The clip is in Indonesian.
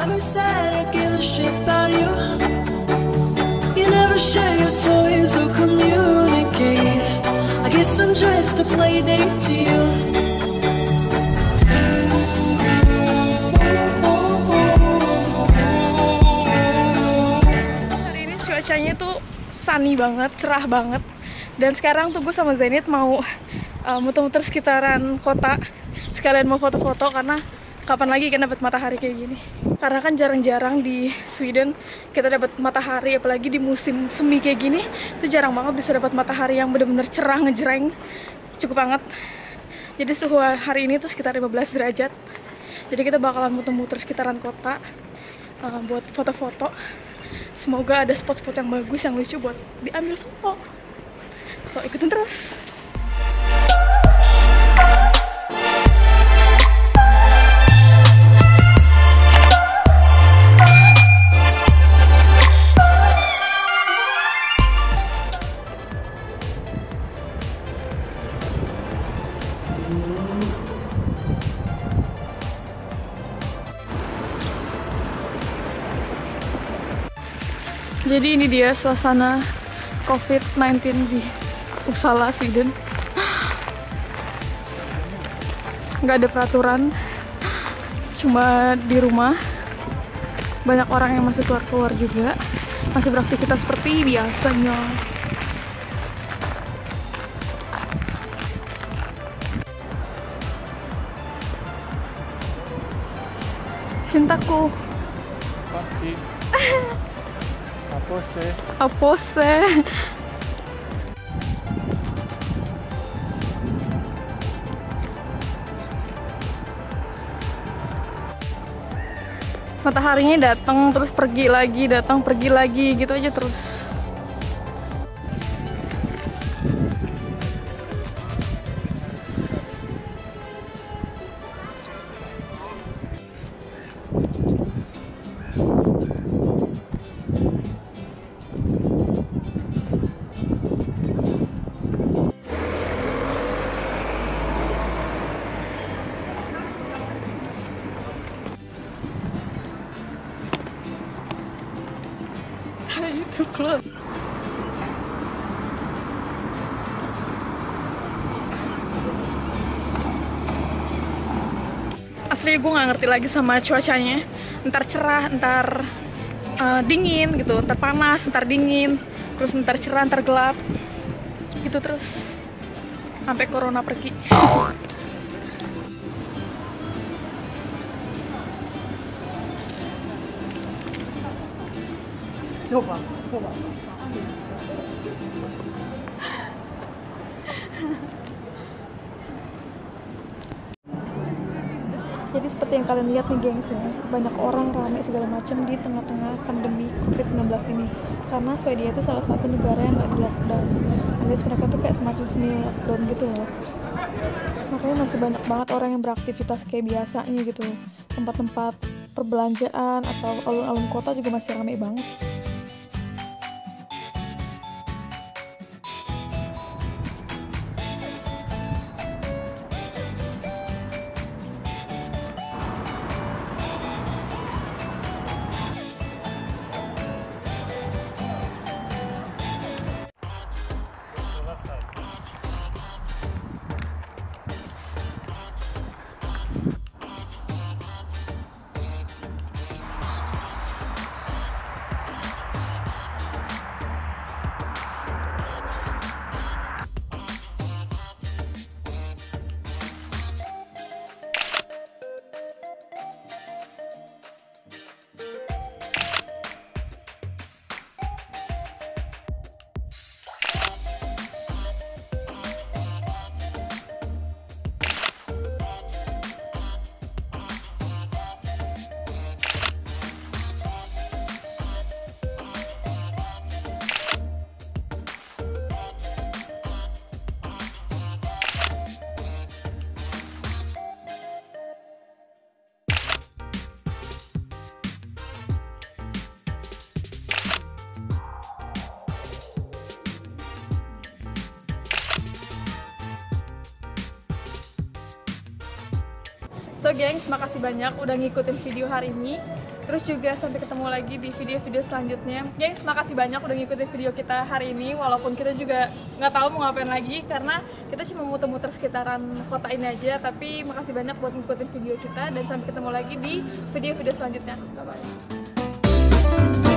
Never said I give a shit about you. You never share your toys or communicate. I guess I'm just a play date to you. Hari ini cuacanya tuh sunny banget, cerah banget. Dan sekarang tuh gue sama Zenit mau muter-muter sekitaran kota. Sekalian mau foto-foto karena kapan lagi kan dapat matahari kayak gini. Karena kan jarang-jarang di Sweden kita dapat matahari, apalagi di musim semi kayak gini. Itu jarang banget bisa dapat matahari yang bener-bener cerah, ngejreng. Cukup banget. Jadi suhu hari ini tuh sekitar 15 derajat. Jadi kita bakalan muter-muter sekitaran kota buat foto-foto. Semoga ada spot-spot yang bagus, yang lucu buat diambil foto. So, ikutin terus. Jadi ini dia suasana COVID-19 di Uppsala, Sweden. Nggak ada peraturan, cuma di rumah. Banyak orang yang masih keluar-keluar juga, masih beraktivitas seperti biasanya. Cintaku. Pasti. Apa sih? Mataharinya datang terus pergi lagi, datang pergi lagi, gitu aja terus. Itu close. Asli gue nggak ngerti lagi sama cuacanya. Ntar cerah, ntar dingin gitu, ntar panas, ntar dingin, terus ntar cerah, ntar gelap, gitu terus sampai corona pergi. Coba. Jadi seperti yang kalian lihat nih gengs, ya, banyak orang ramai segala macam di tengah-tengah pandemi COVID-19 ini. Karena Swedia itu salah satu negara yang nggak di lockdown, alias mereka tuh kayak semacam semi lockdown gitu loh. Makanya masih banyak banget orang yang beraktivitas kayak biasanya gitu. Tempat-tempat perbelanjaan atau alun-alun kota juga masih ramai banget. So gengs, makasih banyak udah ngikutin video hari ini. Terus juga sampai ketemu lagi di video-video selanjutnya. Gengs, makasih banyak udah ngikutin video kita hari ini. Walaupun kita juga nggak tahu mau ngapain lagi karena kita cuma muter-muter sekitaran kota ini aja. Tapi makasih banyak buat ngikutin video kita dan sampai ketemu lagi di video-video selanjutnya. Bye-bye.